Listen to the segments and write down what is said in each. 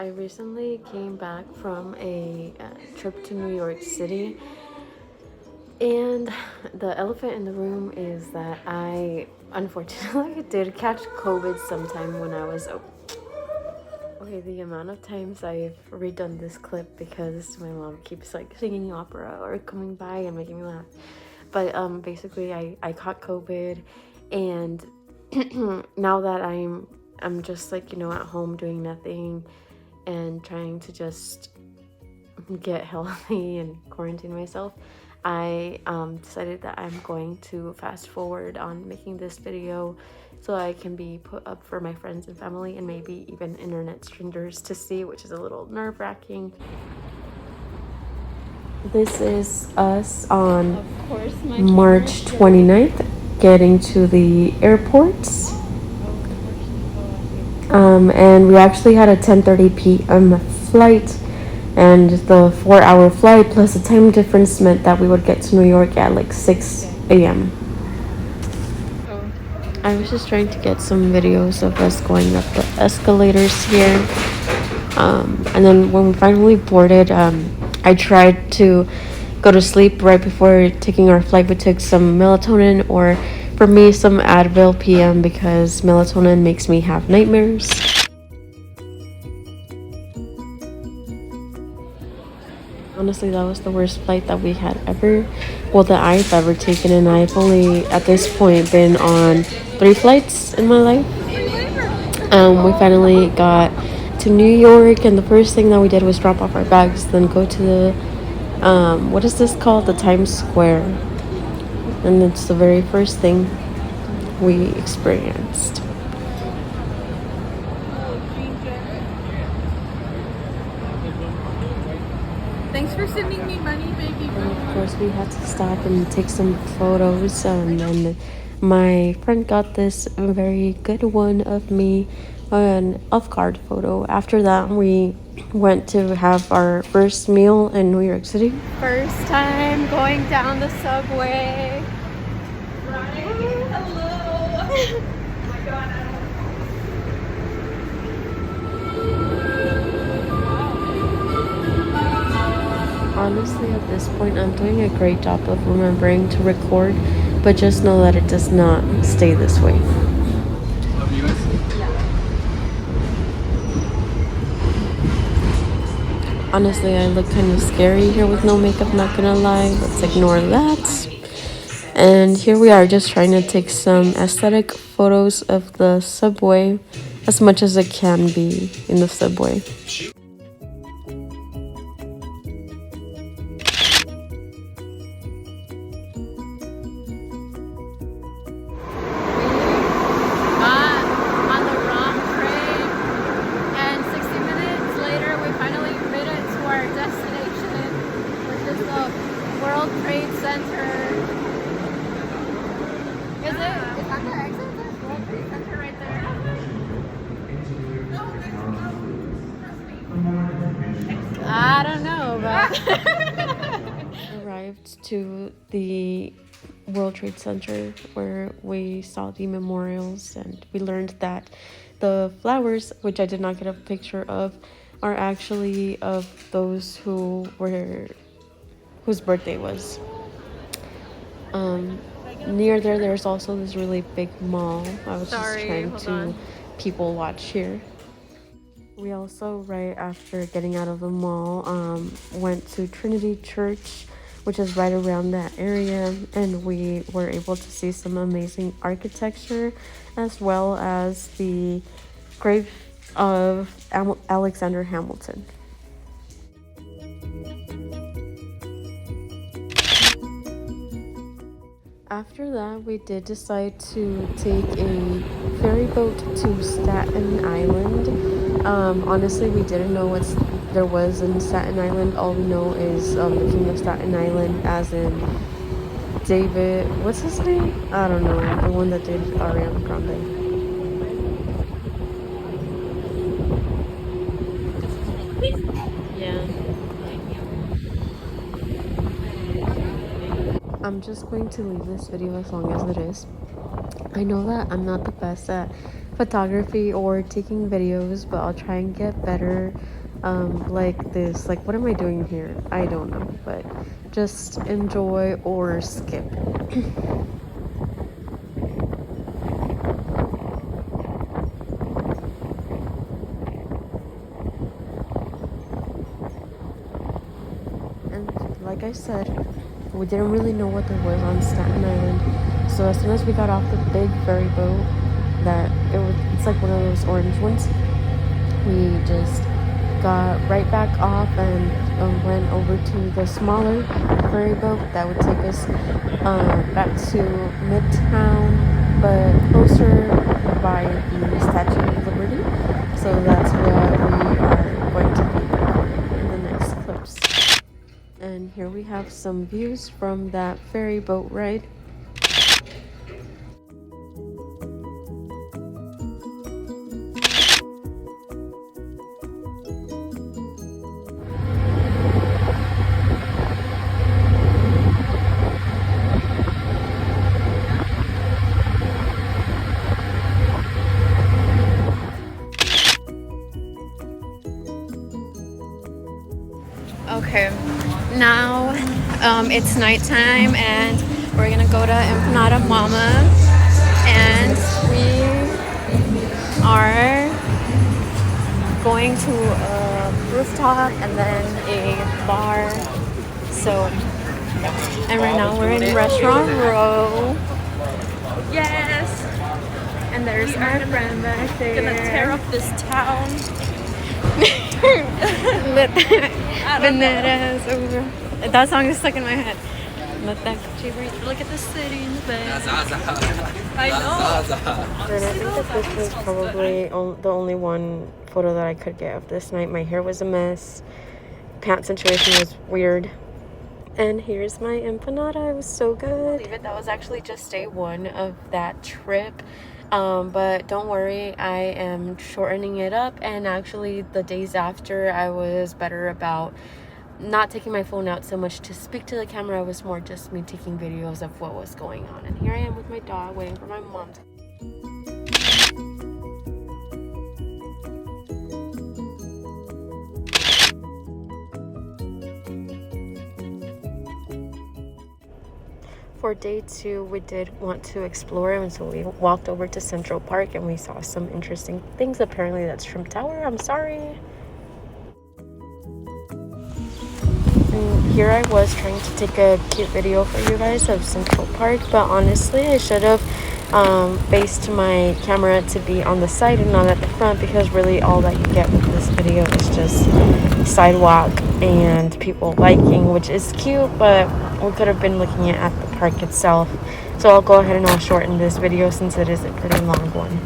I recently came back from a trip to New York City, and the elephant in the room is that I unfortunately did catch COVID sometime when I was. Okay, the amount of times I've redone this clip because my mom keeps like singing opera or coming by and making me laugh. But basically I caught COVID, and now that I'm just like, at home doing nothing and trying to just get healthy and quarantine myself, I decided that I'm going to fast forward on making this video so I can be put up for my friends and family and maybe even internet strangers to see, which is a little nerve-wracking. This is us on March 29th getting to the airports. And we actually had a 10:30 p.m. flight, and the 4-hour flight plus the time difference meant that we would get to New York at like 6 a.m. I was just trying to get some videos of us going up the escalators here. And then when we finally boarded, I tried to go to sleep right before taking our flight. We took some melatonin, or for me, some Advil PM, because melatonin makes me have nightmares. Honestly, that was the worst flight that we had ever, that I've ever taken, and I've only at this point been on 3 flights in my life. We finally got to New York, and the first thing that we did was drop off our bags, then go to the what is this called? The Times Square. And it's the very first thing we experienced. Thanks for sending me money, baby. And of course, we had to stop and take some photos. And my friend got this very good one of me, an off-guard photo. After that, we went to have our first meal in New York City. First time going down the subway. Hello. Oh my God. Honestly, at this point, I'm doing a great job of remembering to record, but just know that it does not stay this way. Honestly, I look kind of scary here with no makeup, not gonna lie. Let's ignore that. And here we are, just trying to take some aesthetic photos of the subway as much as it can be in the subway. World Trade Center. Is that the exit? World Trade Center right there. I don't know, but arrived to the World Trade Center where we saw the memorials, and we learned that the flowers, which I did not get a picture of, are actually of those whose birthday was. Near there's also this really big mall. I was just trying to people watch here. We also, right after getting out of the mall, went to Trinity Church, which is right around that area, and we were able to see some amazing architecture, as well as the grave of Alexander Hamilton. After that, we did decide to take a ferry boat to Staten Island. Honestly, we didn't know what there was in Staten Island. All we know is the King of Staten Island, as in David, what's his name? I don't know, the one that did Ariana Grande. I'm just going to leave this video as long as it is. I know that I'm not the best at photography or taking videos, but I'll try and get better. Like this, like what am I doing here? I don't know, but just enjoy or skip. And like I said, we didn't really know what there was on Staten Island. So as soon as we got off the big ferry boat, it's like one of those orange ones. We just got right back off and went over to the smaller ferry boat that would take us back to Midtown, but closer by the Statue of Liberty. So that's where we are going to be recording in the next clips. And here we have some views from that ferry boat ride. Okay, now it's nighttime and we're gonna go to Empanada Mama, and we are going to a rooftop and then a bar. So, and right now we're in Restaurant Row. Yes! And there's our friend back there. Gonna tear up this town. Bananas over. That song is stuck in my head. Let that Gucci breathe. Look at the city in the bed. I know. And I think that this was probably the only one photo that I could get of this night. My hair was a mess. Pants situation was weird. And here's my empanada. It was so good. Believe it, that was actually just day one of that trip. But don't worry, I am shortening it up, and actually the days after I was better about not taking my phone out so much to speak to the camera. It was more just me taking videos of what was going on. And here I am with my dog waiting for my mom to For day 2, we did want to explore, and so we walked over to Central Park and we saw some interesting things. Apparently that's Trump Tower. I'm sorry. And here I was trying to take a cute video for you guys of Central Park, but honestly I should have faced my camera to be on the side and not at the front, because really all that you get with this video is just sidewalk and people biking, which is cute, but we could have been looking at the park itself. So I'll go ahead and I'll shorten this video since it is a pretty long one.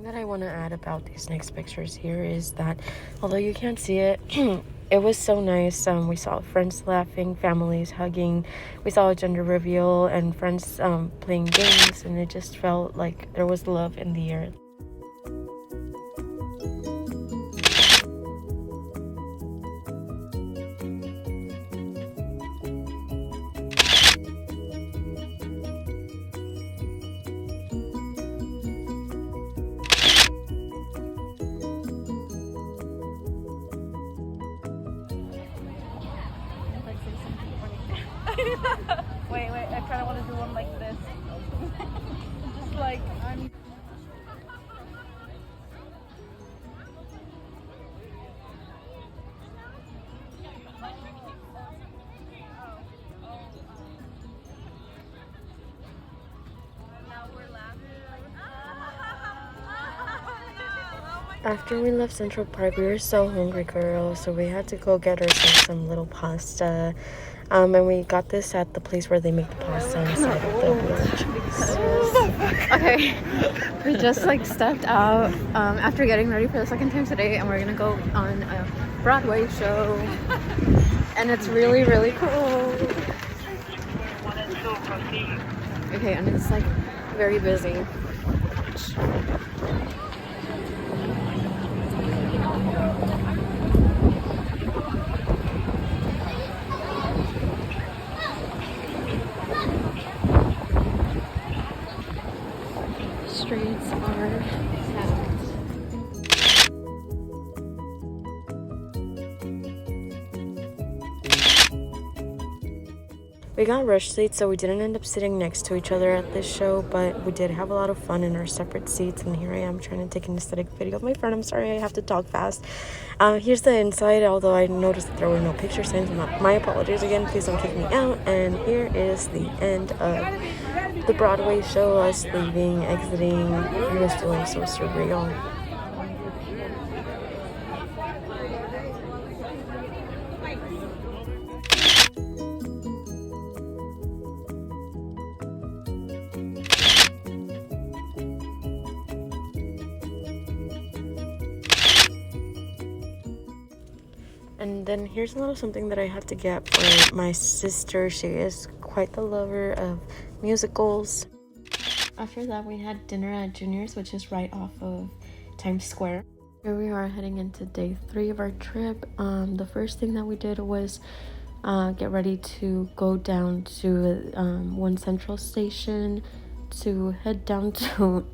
That I want to add about these next pictures here is that although you can't see it, it was so nice. We saw friends laughing, families hugging, we saw a gender reveal, and friends playing games, and it just felt like there was love in the air. Wait, I kind of want to do one like this. Just like, I'm... After we left Central Park, we were so hungry, girl, so we had to go get ourselves some little pasta. And we got this at the place where they make the pasta inside of the village. Okay, we just like stepped out after getting ready for the second time today, and we're gonna go on a Broadway show, and it's really, really cool. Okay, and it's like very busy. Streets are packed. We got rush seats, so we didn't end up sitting next to each other at this show, but we did have a lot of fun in our separate seats. And here I am trying to take an aesthetic video of my friend. I'm sorry, I have to talk fast. Here's the inside, although I noticed that there were no picture signs. My apologies again, please don't kick me out. And here is the end of the Broadway show, us leaving, exiting. It was feeling so surreal. And then here's a little something that I had to get for my sister. She is quite the lover of musicals. After that, we had dinner at Junior's, which is right off of Times Square. Here we are heading into day 3 of our trip. The first thing that we did was get ready to go down to One Central Station to head down to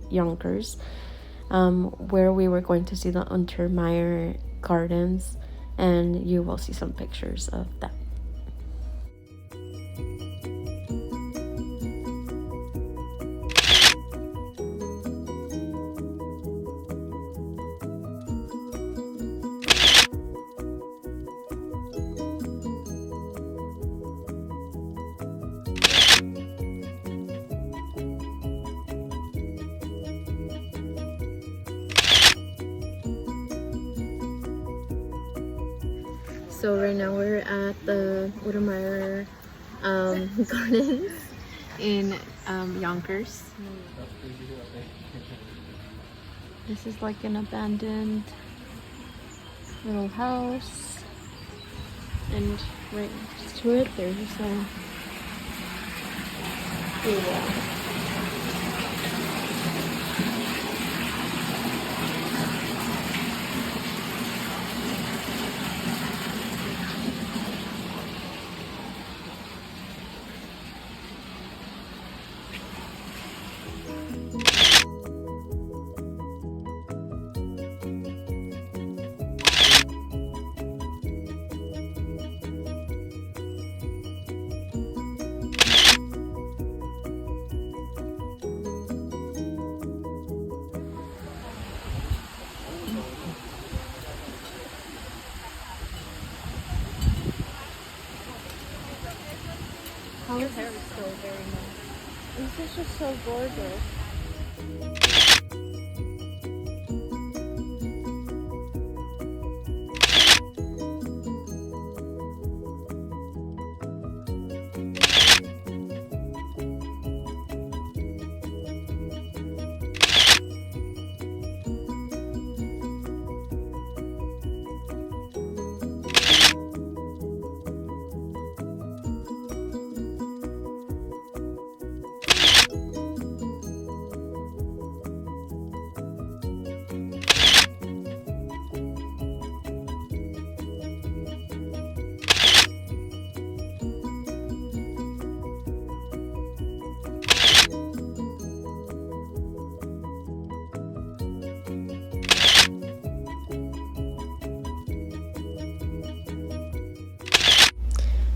Yonkers, where we were going to see the Untermeyer Gardens, and you will see some pictures of that. So right now we're at the Untermeyer Gardens in Yonkers. This is like an abandoned little house, and right next to it there's a His hair is still very nice. This is just so gorgeous.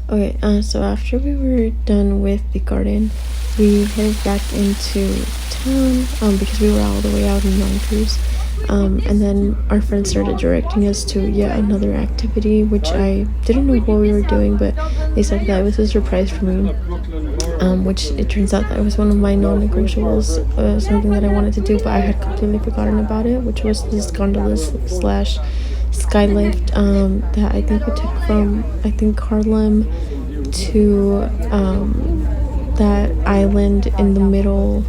Okay, so after we were done with the garden, we headed back into town because we were all the way out in Yonkers. And then our friend started directing us to yet another activity, which I didn't know what we were doing, but they said that it was a surprise for me. which it turns out that it was one of my non-negotiables, something that I wanted to do, but I had completely forgotten about it, which was this gondola slash skylift that I think we took from, I think, Harlem to that island in the middle.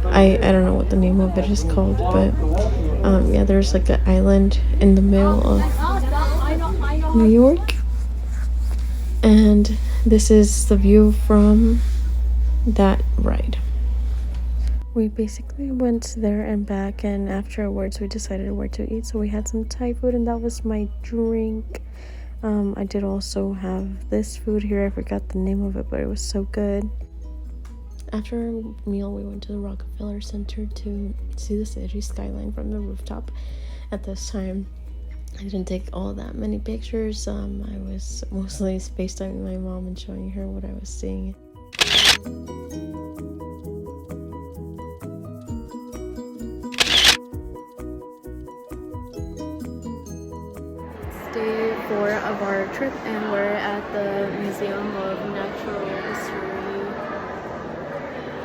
I don't know what the name of it is called, but yeah, there's like an island in the middle of New York, and this is the view from that ride. We basically went there and back, and afterwards we decided where to eat, so we had some Thai food, and that was my drink. I did also have this food here. I forgot the name of it, but it was so good. After our meal, we went to the Rockefeller Center to see the city skyline from the rooftop. At this time, I didn't take all that many pictures. I was mostly FaceTiming my mom and showing her what I was seeing. Day 4 of our trip, and we're at the Museum of Natural History,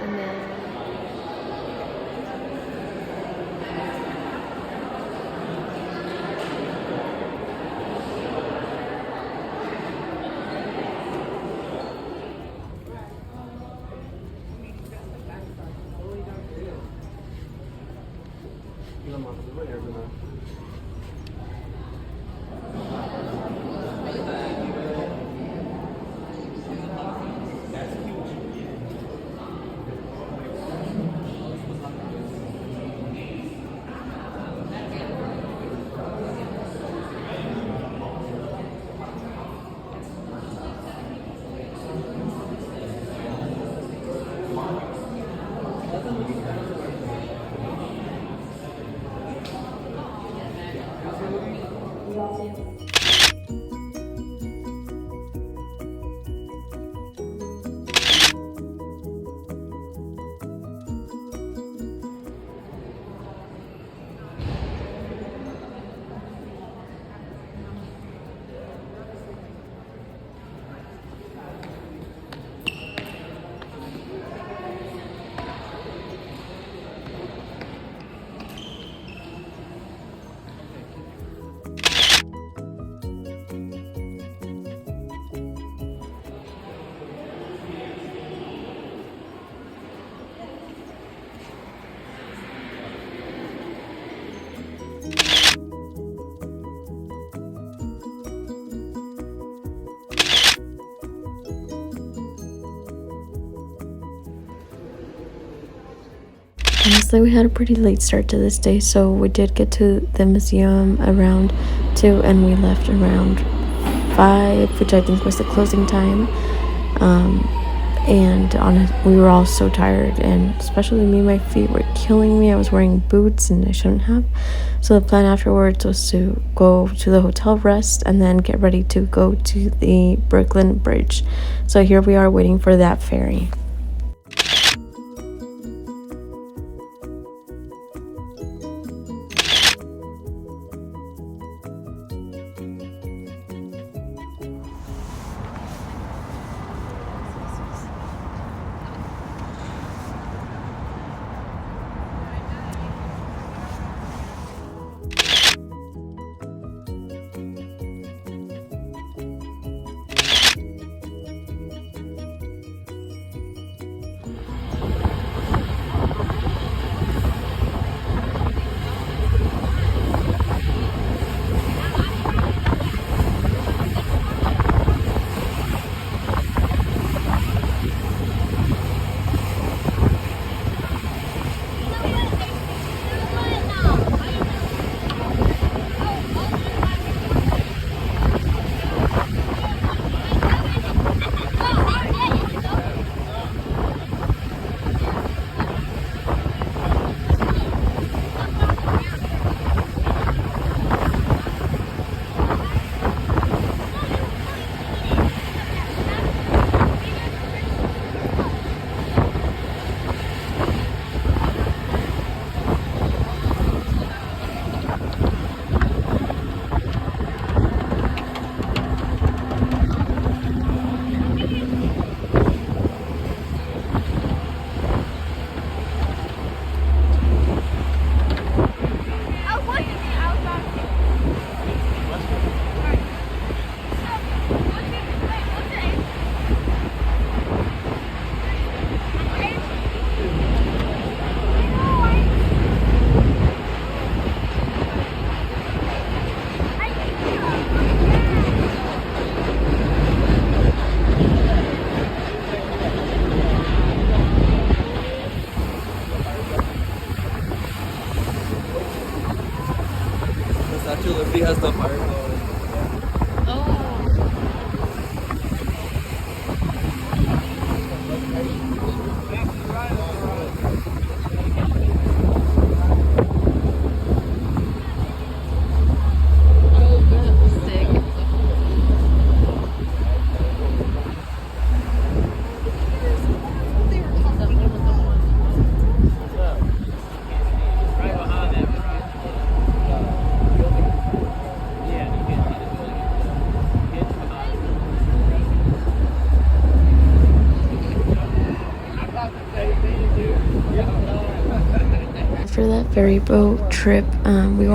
and then honestly, we had a pretty late start to this day, so we did get to the museum around 2, and we left around 5, which I think was the closing time. And we were all so tired, and especially me, my feet were killing me. I was wearing boots and I shouldn't have. So the plan afterwards was to go to the hotel, rest, and then get ready to go to the Brooklyn Bridge. So here we are waiting for that ferry. Statue of Liberty has the fire going. After that ferry boat trip, we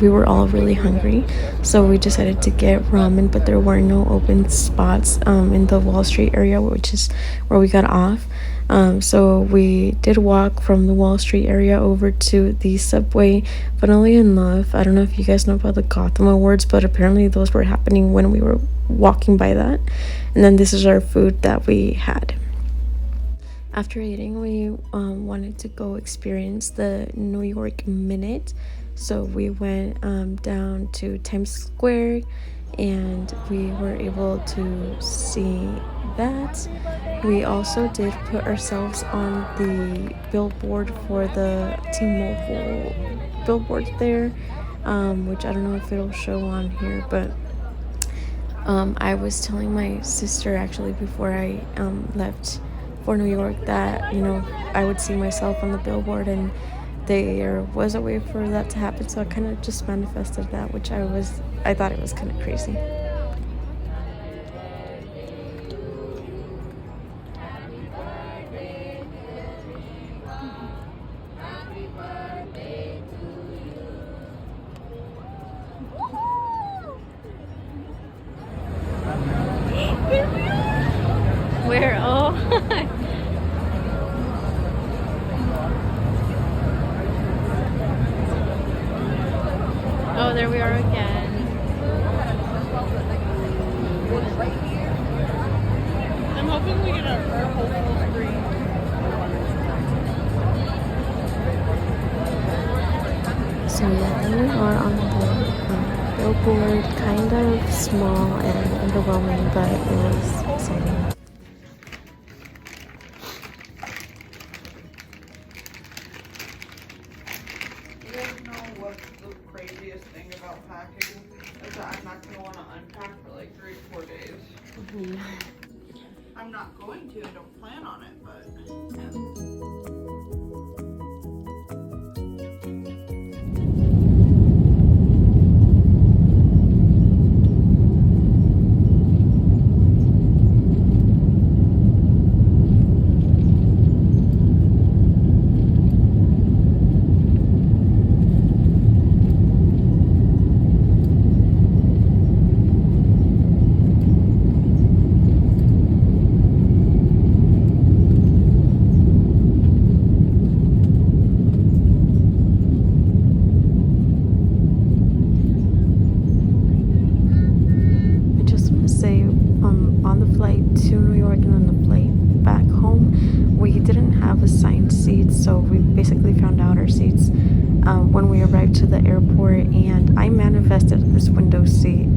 were all really hungry, so we decided to get ramen, but there were no open spots in the Wall Street area, which is where we got off. So we did walk from the Wall Street area over to the subway. Funnily enough, I don't know if you guys know about the Gotham Awards, but apparently those were happening when we were walking by that. And then this is our food that we had. After eating, we wanted to go experience the New York Minute. So we went down to Times Square and we were able to see that. We also did put ourselves on the billboard for the T-Mobile billboard there, which I don't know if it'll show on here, but I was telling my sister actually before I left for New York that, you know, I would see myself on the billboard, and there was a way for that to happen, so I kind of just manifested that, which I thought it was kind of crazy. Where? Oh. Oh, there we are again. I'm hoping we get our whole full screen. So yeah, then we are on the billboard, kind of small and underwhelming, but it was exciting. You guys know what the craziest thing about packing is that I'm not going to want to unpack for like 3 to 4 days. I'm not going to, I don't plan on it, but on the flight to New York and then the flight back home, we didn't have assigned seats, so we basically found out our seats when we arrived to the airport, and I manifested this window seat.